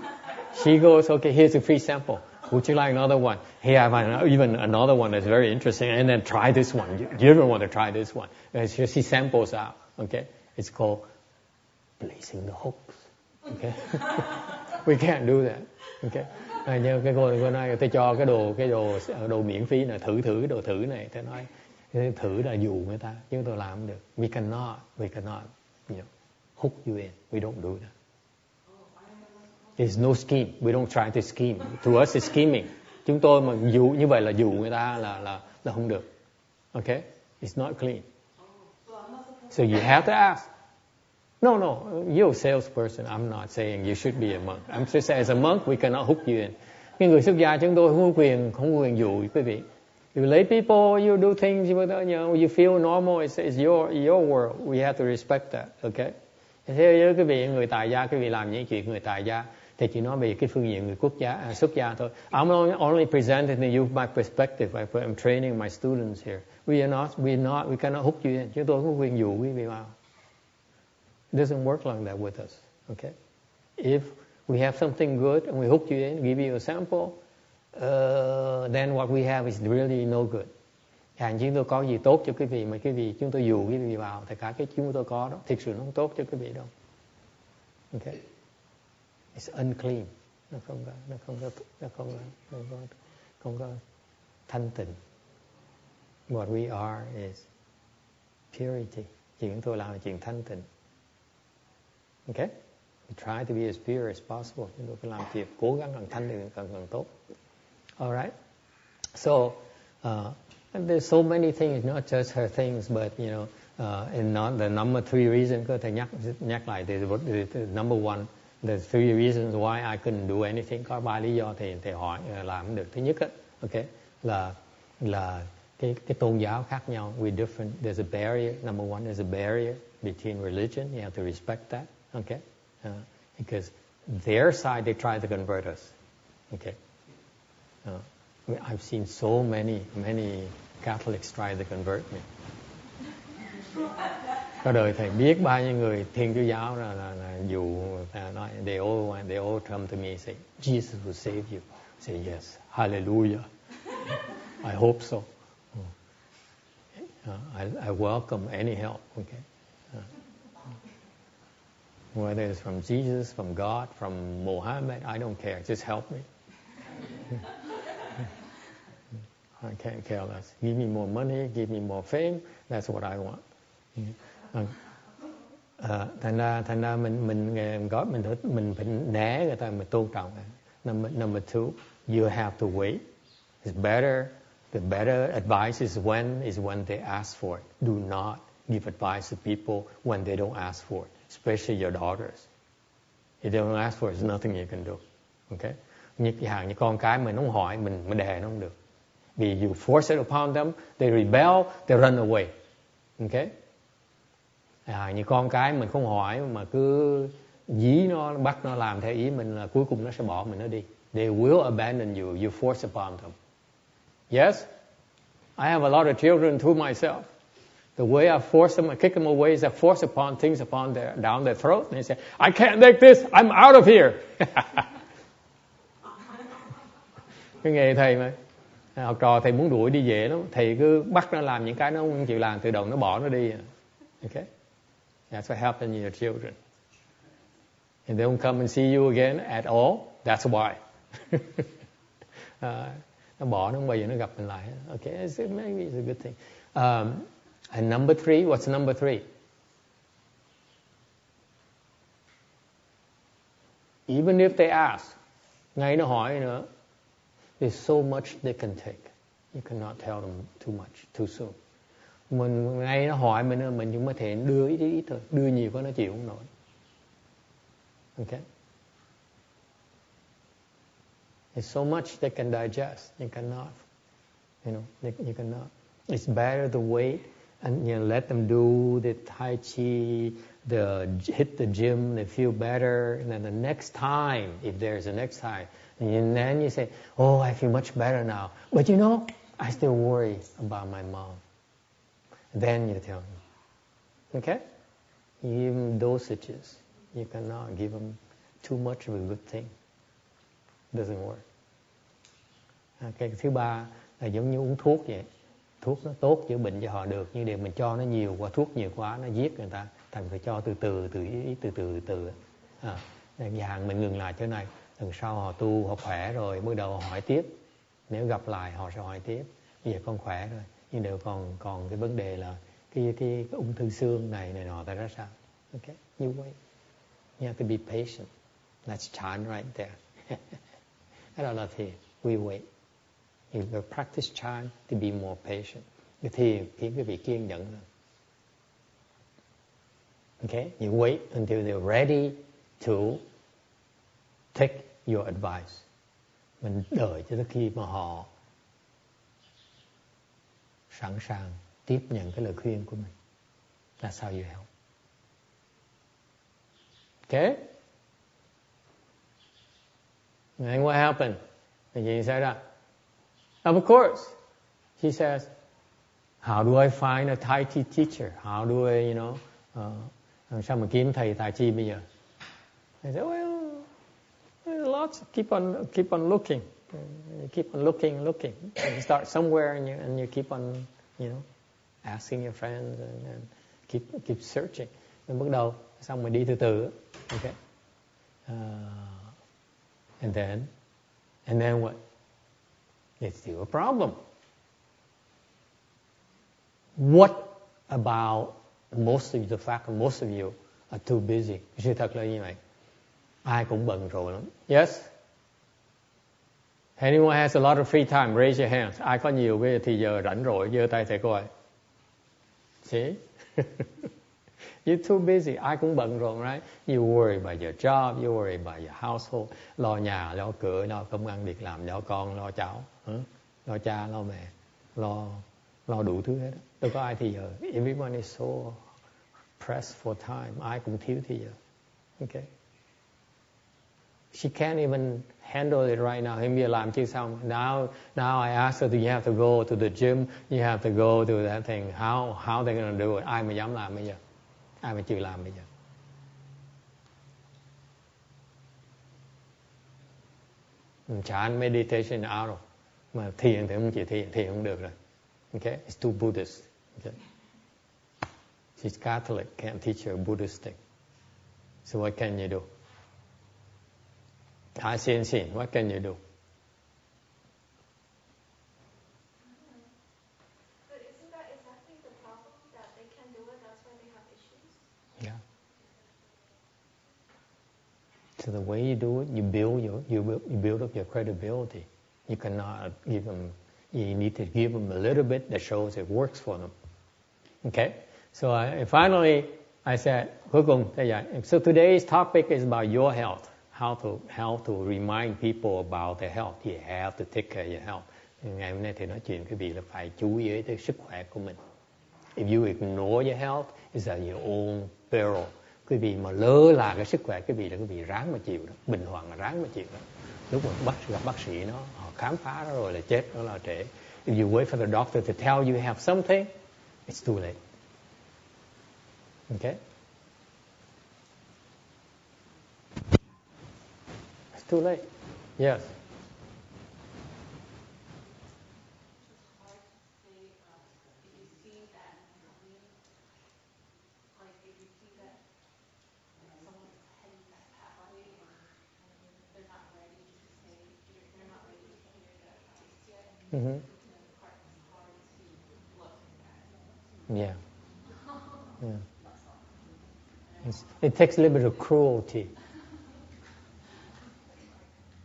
She goes, okay, here's a free sample. Would you like another one? Hey, I have even another one that's very interesting. And then try this one. You don't want to try this one. And she samples out. Okay, it's called blazing the hopes. Okay, we can't do that. Okay, như cái cô nói tôi cho cái đồ miễn phí này thử đồ thử này, tôi nói thử là dụ người ta, chứ tôi làm không được. We cannot, hook you in. We don't do that. There's no scheme. We don't try to scheme. To us, it's scheming. Chúng tôi mà dụ như vậy là dụ người ta là không được. Okay, it's not clean. So you have to ask. No, you're a salesperson. I'm not saying you should be a monk. I'm just saying as a monk, we cannot hook you in. Cái người xuất gia chúng tôi không có quyền dụ quý vị. You lay people, you do things, you feel normal. It's your world. We have to respect that. Okay. Thế quý vị người tại gia, quý vị làm những chuyện người tại gia thì chỉ nói về cái phương diện người xuất gia thôi. I'm only presenting you my perspective. I'm training my students here. We cannot hook you in. Chúng tôi không có quyền dụ quý vị vào. It doesn't work like that with us. Okay? If we have something good and we hook you in, give you a sample, then what we have is really no good. Chúng tôi có gì tốt cho quý vị mà chúng tôi dụ quý vị vào thì cả cái chúng tôi có đó thực sự nó không tốt cho quý vị đâu. Okay? It's unclean. Nó không có thanh tịnh. What we are is purity. Chuyện chúng tôi làm là chuyện thanh tịnh. Okay? We try to be as pure as possible. Chúng tôi phải làm việc cố gắng làm thanh tịnh càng tốt. All right? So, there's so many things, not just her things, but and not the number 3 reason. Có thể nhắc lại the number 1, the 3 reasons why I couldn't do anything. Có 3 lý do thì hỏi làm không được. Thứ nhất, okay, là cái tôn giáo khác nhau. We're different. There's a barrier. Number 1, there's a barrier between religion. You have to respect that. Okay, because their side they try to convert us. Okay. I've seen so many Catholics try to convert me. Có đời thầy biết bao nhiêu người Thiên Chúa giáo là dụ nói they all come to me and say Jesus will save you. I say yes, hallelujah. I hope so. I welcome any help. Okay. Whether it's from Jesus, from God, from Mohammed, I don't care. Just help me. I can't care less. Give me more money, give me more fame. That's what I want. Thành ra mình phải né người ta, mình tôn trọng. Number 2, you have to wait. It's better. The better advice is when they ask for it. Do not give advice to people when they don't ask for it, especially your daughters. If they don't ask for it, there's nothing you can do. Okay? Như con cái mình không hỏi, mình đè nó không được. Vì you force it upon them, they rebel, they run away. Okay? Như con cái mình không hỏi mà cứ dí nó, bắt nó làm theo ý mình là cuối cùng nó sẽ bỏ mình nó đi. They will abandon you. You force upon them. Yes? I have a lot of children too myself. The way I force them, I kick them away is I force upon things down their throat. And they say, I can't take this, I'm out of here. Cái nghề thầy mà. Học trò thầy muốn đuổi đi về lắm. Thầy cứ bắt nó làm những cái nó không chịu làm, tự động nó bỏ nó đi. Okay? That's what happened to your children. And they don't come and see you again at all. That's why. Nó bỏ nó không bao giờ nó gặp mình lại. Okay, maybe it's a good thing. And number 3, what's number 3? Even if they ask, ngay nó hỏi nữa, there's so much they can take. You cannot tell them too much, too soon. Mình ngay nó hỏi mình cũng có thể đưa ít thôi, đưa nhiều quá nó chịu không nổi. Okay? There's so much they can digest. You cannot, you cannot. It's better to wait and let them do the Tai Chi, hit the gym, they feel better, and then the next time, if there's a next time, and then you say, oh, I feel much better now. But I still worry about my mom. Then you tell them. Okay? You give them dosages. You cannot give them too much of a good thing. Doesn't work. Cái thứ ba là giống như uống thuốc vậy. Thuốc nó tốt chữa bệnh cho họ được, nhưng nếu mình cho nó nhiều quá, thuốc nhiều quá nó giết người ta. Thành phải cho từ từ. Dạng mình ngừng lại chỗ này, lần sau họ tu họ khỏe rồi bắt đầu hỏi tiếp. Nếu gặp lại họ sẽ hỏi tiếp. Bây giờ con khỏe rồi, nhưng đều còn cái vấn đề là cái ung thư xương này nọ ta ra sao? Okay, you wait. You have to be patient. That's Chan right there. Cái đó là thiền. We wait. You practice Chan to be more patient. Cái thiền khiến cái vị kiên nhẫn hơn. Okay, you wait until they're ready to take your advice. Mình đợi cho tới khi mà họ sẵn sàng tiếp nhận cái lời khuyên của mình. That's how you help. Okay? And what happened? Cái gì xảy ra? Of course, he says, how do I find a Tai Chi teacher? How do I, làm sao mà kiếm thầy Tai Chi bây giờ? I said, well, lots. Keep on looking. You keep on looking. And you start somewhere, and you keep on, asking your friends and keep searching. Rồi bắt đầu, xong rồi đi từ từ. Okay. And then what? It's still a problem. What about the fact that most of you are too busy? Sự thật là như vậy. Ai cũng bận rộn lắm. Yes? Anyone has a lot of free time? Raise your hands. Ai có nhiều cái thì giờ rảnh rỗi, giơ tay thầy coi. See? You're too busy. Ai cũng bận rộn, right? You worry about your job, you worry about your household. Lo nhà, lo cửa, lo công ăn việc làm, lo con, lo cháu. Lo cha, lo mẹ. Lo đủ thứ hết. Đâu có ai thì giờ. Everyone is so pressed for time. Ai cũng thiếu thì giờ. Okay? She can't even handle it right now. Bây giờ làm chưa xong. Now I ask her, do you have to go to the gym? You have to go to that thing. How they going to do it? Ai mà dám làm bây giờ? Ai mà chịu làm bây giờ? Chán meditation out of. Mà thiền thì không chịu thiền không được rồi. Okay? It's too Buddhist. Okay? She's Catholic, can't teach her Buddhist thing. So what can you do? Xin, what can you do? But isn't that exactly the problem? That they can't do it, that's why they have issues? Yeah. So the way you do it, you build up your credibility. You cannot give them. You need to give them a little bit that shows it works for them. Okay. So finally, I said, cuối cùng, so today's topic is about your health. How to remind people about their health. You have to take care of your health. Ngày hôm nay thì nói chuyện quý vị là phải chú ý tới sức khỏe của mình. If you ignore your health, it's at your own peril. Quý vị mà lơ là cái sức khỏe quý vị là quý vị ráng mà chịu đó. Bình hoàng là ráng mà chịu đó. Lúc mà gặp bác sĩ họ khám phá nó rồi là chết, nó là trễ. If you wait for the doctor to tell you have something, it's too late. Okay? It's too late. Yes. Mm-hmm. Yeah. It takes a little bit of cruelty.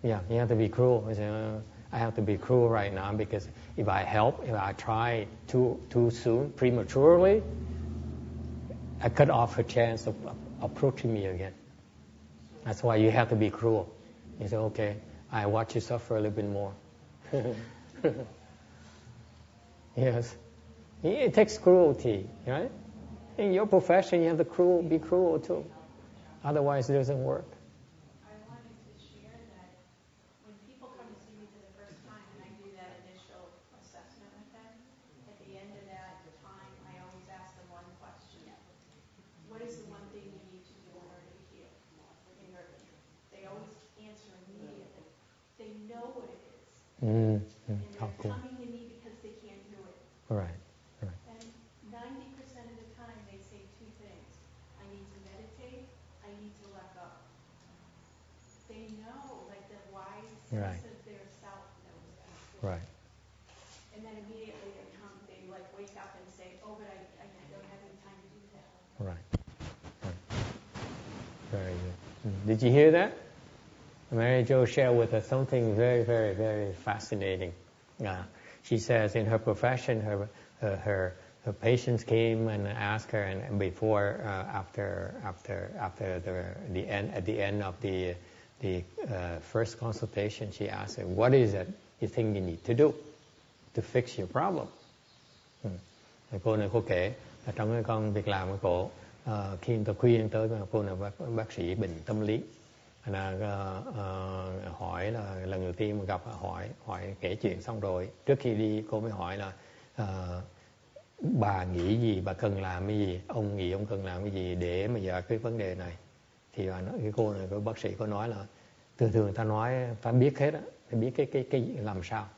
Yeah, you have to be cruel. I have to be cruel right now because if I try too soon, prematurely, I cut off her chance of approaching me again. That's why you have to be cruel. You say, okay, I watch you suffer a little bit more. Yes. It takes cruelty, right? In your profession, you have to be cruel too. Otherwise, it doesn't work. I wanted to share that when people come to see me for the first time and I do that initial assessment with them, at the end of that time, I always ask them one question. What is the one thing you need to do in order to heal? know what it is. And And how they're cool. coming to me because they can't do it. Right. And 90% of the time they say two things. I need to meditate, I need to let go. They know, like the wise sense of their self knows that. Right. And then immediately they like wake up and say, oh, but I don't have any time to do that. Right. Very good. Did you hear that? Mary Jo shared with us something very, very, very fascinating. She says in her profession, her patients came and asked her, and before, after the end of the first consultation, she asked her, "What is it you think you need to do to fix your problem?" Cô này cô kể là trong cái công việc làm của cô, khi người ta khuyên tới cô là bác sĩ bệnh tâm lý, là hỏi là lần đầu tiên mà gặp hỏi kể chuyện xong rồi trước khi đi cô mới hỏi là bà nghĩ gì, bà cần làm cái gì, ông nghĩ ông cần làm cái gì để mà giải quyết vấn đề này. Thì cái cô này, cái bác sĩ có nói là thường người ta nói ta biết hết á, ta biết cái làm sao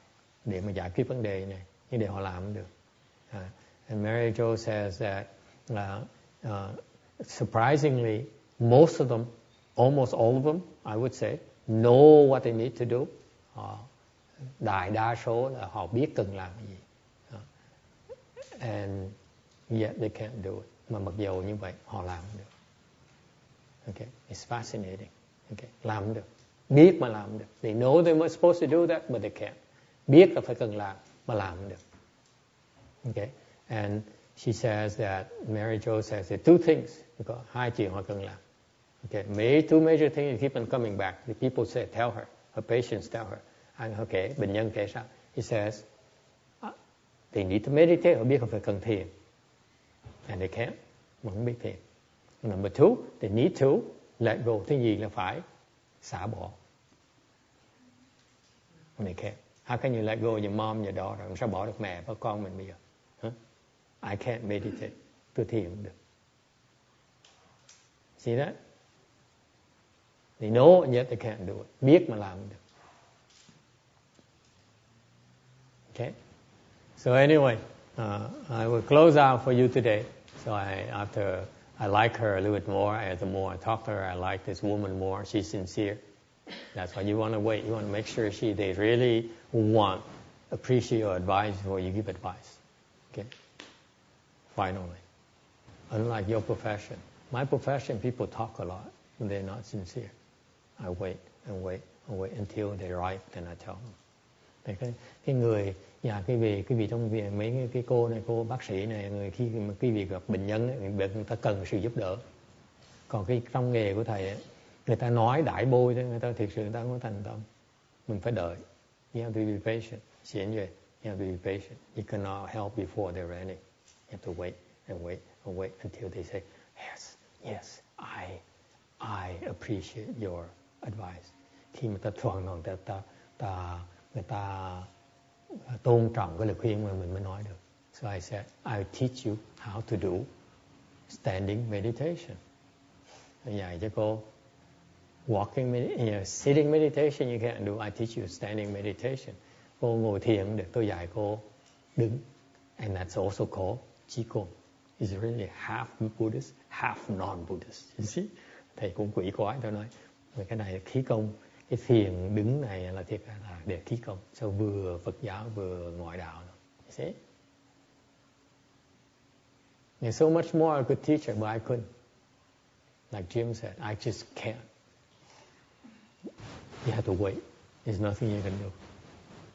để mà giải quyết vấn đề này, nhưng để họ làm không được. And Mary Jo says that surprisingly, most of them, almost all of them, I would say, know what they need to do. Đại đa số là họ biết cần làm cái gì. And yet they can't do it. Mà mặc dù như vậy, họ làm không được. Okay, it's fascinating. Okay, làm không được. Biết mà làm không được. They know they were supposed to do that, but they can't. Biết là phải cần làm, mà làm không được. Okay, and she says that, Mary Jo says there are two things. Có hai chuyện họ cần làm. Okay, two major things that keep on coming back. The people say, tell her patients tell her. Okay, bệnh nhân kể sao? He says, they need to meditate, họ biết họ phải cần thiền. And they can't, mà không biết thiền. Number two, they need to let go. Thứ gì là phải xả bỏ. And they can't. How can you let go your mom, your daughter? Làm sao bỏ được mẹ và con mình bây giờ? I can't meditate. Tôi thiền không được. See that? They know and yet they can't do it. Biết mà làm không được. Okay? So anyway, I will close out for you today. So after I like her a little bit more, the more I talk to her, I like this woman more. She's sincere. That's why you want to wait. You want to make sure they really appreciate your advice before you give advice. Okay? Finally. Unlike your profession. My profession, people talk a lot, but they're not sincere. I wait and wait and wait until they're right, then I tell them. Cái người quý vị trong việc mấy cái cô này, cô bác sĩ này, khi mà quý vị gặp bệnh nhân, người ta cần sự giúp đỡ. Còn trong nghề của thầy, người ta nói đại bôi thôi, người ta thực sự người ta không có thành tâm. Mình phải đợi. You have to be patient. You have to be patient. You cannot help before they're ready. You have to wait and wait and wait until they say, yes, I appreciate your advice. Khi mà ta thuận người ta tôn trọng cái lời khuyên mà mình mới nói được. So I said, I'll teach you how to do standing meditation. Dạy cho cô sitting meditation you can't do. I teach you standing meditation. Cô ngồi thiền được, tôi dạy cô đứng. And that's also called Qigong. It's really half Buddhist, half non-Buddhist. You see? Thầy cũng quỷ quái, tôi nói. Cái này là khí công. Cái thiền đứng này là thiệt là để khí công. So vừa Phật giáo vừa ngoại đạo. You see? There's so much more I could teach her, but I couldn't. Like Jim said, I just can't. You have to wait. There's nothing you can do.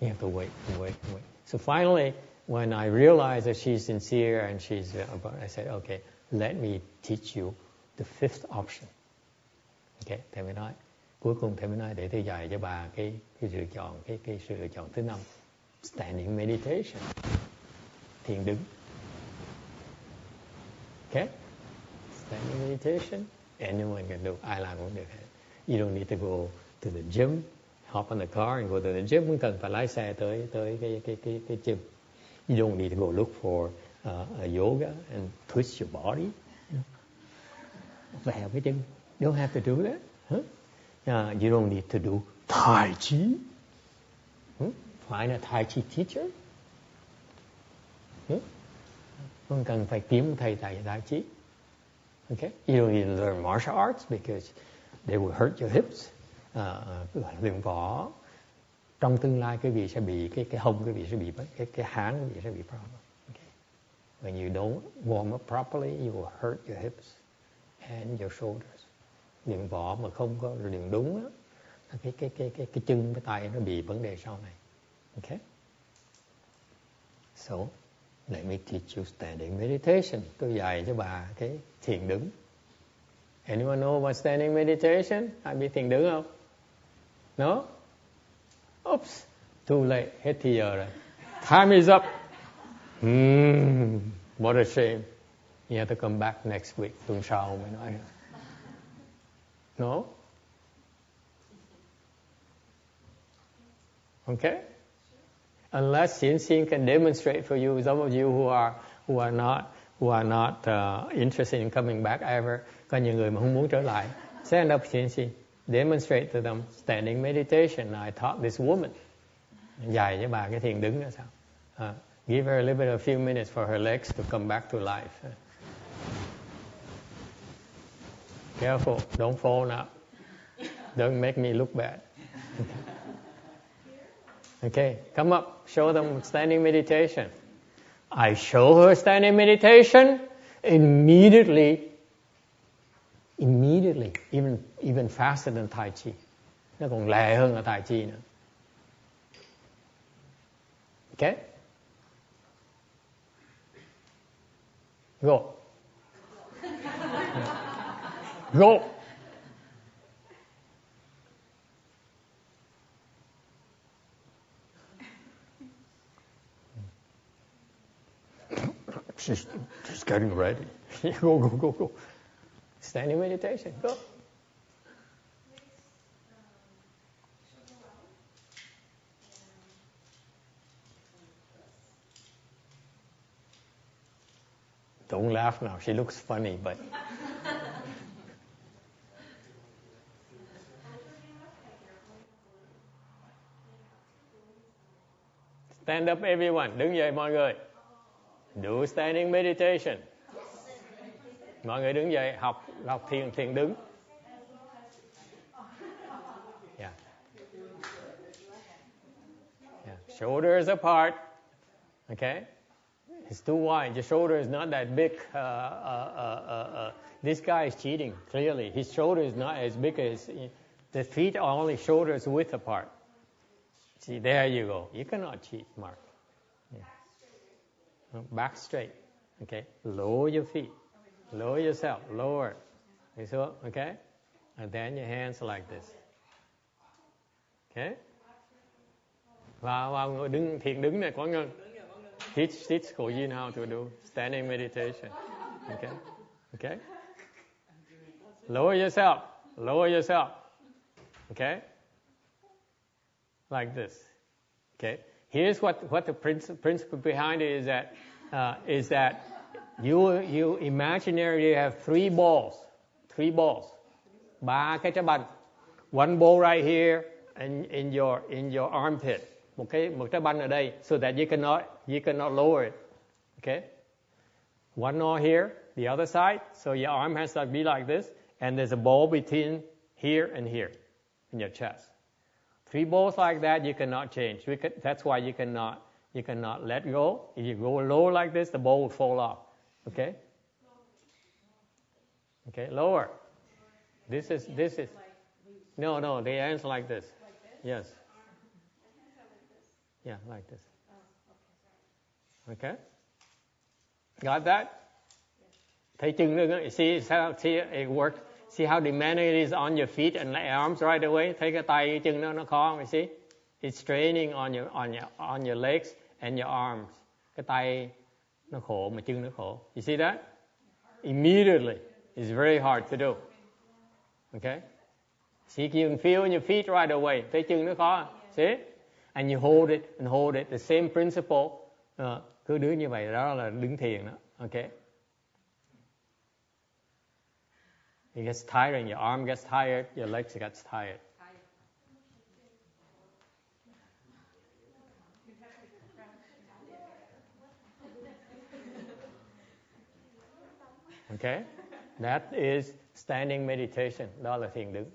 You have to wait and wait and wait. So finally, when I realized that she's sincere and I said, okay, let me teach you the fifth option. Okay, thầy mới nói. Cuối cùng thầy mới nói để tôi dạy cho bà cái sự chọn, cái sự lựa chọn thứ 5. Standing meditation. Thiền đứng. Okay? Standing meditation, anyone can do. Ai làm cũng được hết. You don't need to go to the gym, hop on the car and go to the gym. Không cần phải lái xe tới cái gym. You don't need to go look for a yoga and twist your body. Vèo cái chân. You don't have to do that. Huh? You don't need to do Tai Chi. Find a Tai Chi teacher. Không cần phải kiếm một thầy Tai Chi. Okay? You don't need to learn martial arts because they will hurt your hips. Luyện võ trong tương lai quý vị sẽ bị cái hông, quý vị sẽ bị cái háng, quý vị sẽ bị problem. Okay? When you don't warm up properly, you will hurt your hips and your shoulders. Luyện võ mà không có luyện đúng á, cái chân, cái tay nó bị vấn đề sau này. Okay? So, let me teach you standing meditation. Tôi dạy cho bà cái thiền đứng. Anyone know about standing meditation? Ai biết thiền đứng không? No? Oops, too late, hết thì giờ rồi. Time is up. What a shame. You have to come back next week. Tuần sau mới nói. No? Okay? Unless Xin can demonstrate for you, some of you who are not interested in coming back ever, có nhiều người mà không muốn trở lại, stand up, Xin. Demonstrate to them standing meditation. I taught this woman. Dạy cho bà cái thiền đứng là sao? Give her a little bit of a few minutes for her legs to come back to life. Careful, don't fall now. Don't make me look bad. Okay, come up, show them standing meditation. I show her standing meditation, immediately, even faster than Tai Chi. Nó còn lẹ hơn là Tai Chi nữa. Okay? Go. Go. She's getting ready. Go. Standing meditation. Go. Don't laugh now. She looks funny, but... Stand up, everyone. Đứng dậy, mọi người. Do standing meditation. Mọi người đứng dậy, học thiền đứng. Yeah. Shoulders apart. Okay? It's too wide. Your shoulder is not that big. This guy is cheating, clearly. His shoulder is not as big as... The feet are only shoulders width apart. See, there you go. You cannot cheat, Mark. Yeah. Back straight. Okay? Lower your feet. Lower yourself. Lower. Okay? And then your hands like this. Okay? Vào đứng, thiền đứng này, Quán Ngân. Teach Ko-Yin how to do standing meditation. Okay? Lower yourself. Okay? Like this. Okay? Here's what the principle behind it is that you imaginarily have three balls. Ba cái trái banh. One ball right here in your armpit. Một trái banh ở đây, so that you cannot lower it. Okay? One more here, the other side, so your arm has to be like this, and there's a ball between here and here in your chest. Three balls like that you cannot change. That's why you cannot let go. If you go lower like this, the ball will fall off. Okay? Okay, lower. This is. No, the hands like this. Yes. Yeah, like this. Okay? Got that? Thấy chân nữa, see it works. See how demanding it is on your feet and arms right away. Thấy cái tay cái chân nó khó, you see? It's straining on your legs and your arms. Cái tay nó khổ mà chân nó khổ. You see that? Immediately, it's very hard to do. Okay? See, you can feel your feet right away. Thấy chân nó khó. See? And you hold it. The same principle. Cứ đứng như vậy, đó là đứng thiền đó. Okay? It gets tiring. Your arm gets tired. Your legs gets tired. Okay? That is standing meditation. Đó là thiền đứng.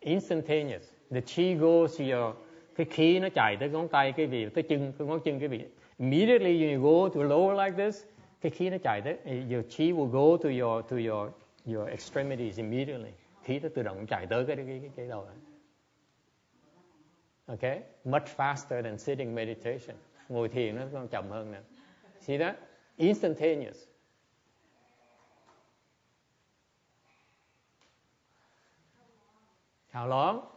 Instantaneous. The chi goes to your... Cái khí nó chạy tới ngón tay cái vị, tới chân, cái ngón chân cái vị. Immediately when you go to lower like this, cái khí nó chạy tới, your chi will go to your extremities immediately. Khí nó tự động chạy tới cái đầu này. Okay? Much faster than sitting meditation. Ngồi thiền nó còn chậm hơn nè. See that? Instantaneous. How long?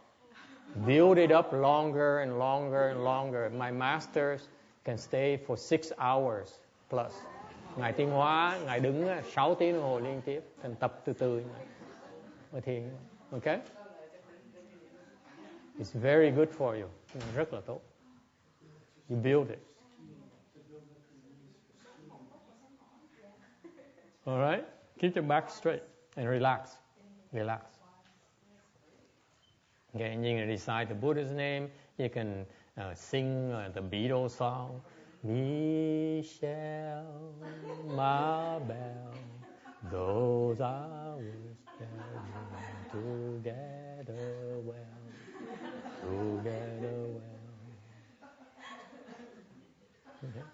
Build it up longer and longer and longer. My masters can stay for 6 hours plus. Ngài Tiến Hóa, Ngài đứng 6 tiếng đồng hồ liên tiếp. Thành tập từ từ. Ngồi thiền. Okay? It's very good for you. Rất là tốt. You build it. All right? Keep your back straight and relax. Relax. Okay, and you can recite the Buddha's name. You can sing the Beatles song. Michelle, Mabel, those hours together well, together well. Okay.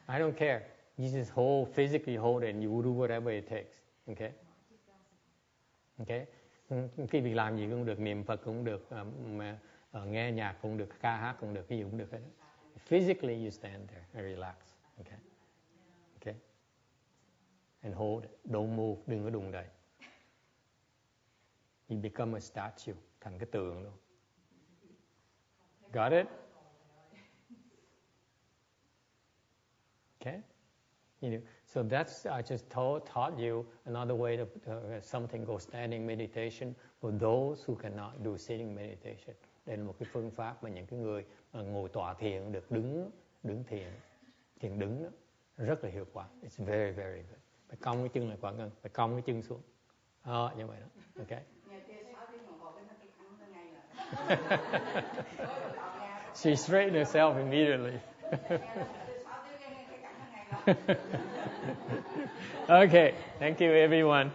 I don't care. You just physically hold it and you do whatever it takes. Okay? Okay? Cái việc làm gì cũng được, niệm Phật cũng được, nghe nhạc cũng được, ca hát cũng được, cái gì cũng được hết. Physically you stand there and relax. Okay? Okay? And hold it. Don't move. Đừng có đụng đậy. You become a statue. Thành cái tượng luôn. Got it? Okay? You know, so that's, I just taught you another way to something called standing meditation for those who cannot do sitting meditation. Đây là một cái phương pháp mà những cái người ngồi tọa thiền được đứng thiền đứng đó, rất là hiệu quả. It's very, very good. Phải cong cái chân lại quả ngân, phải cong cái chân xuống. Như vậy đó. Okay. She straightened herself immediately. Okay, thank you everyone.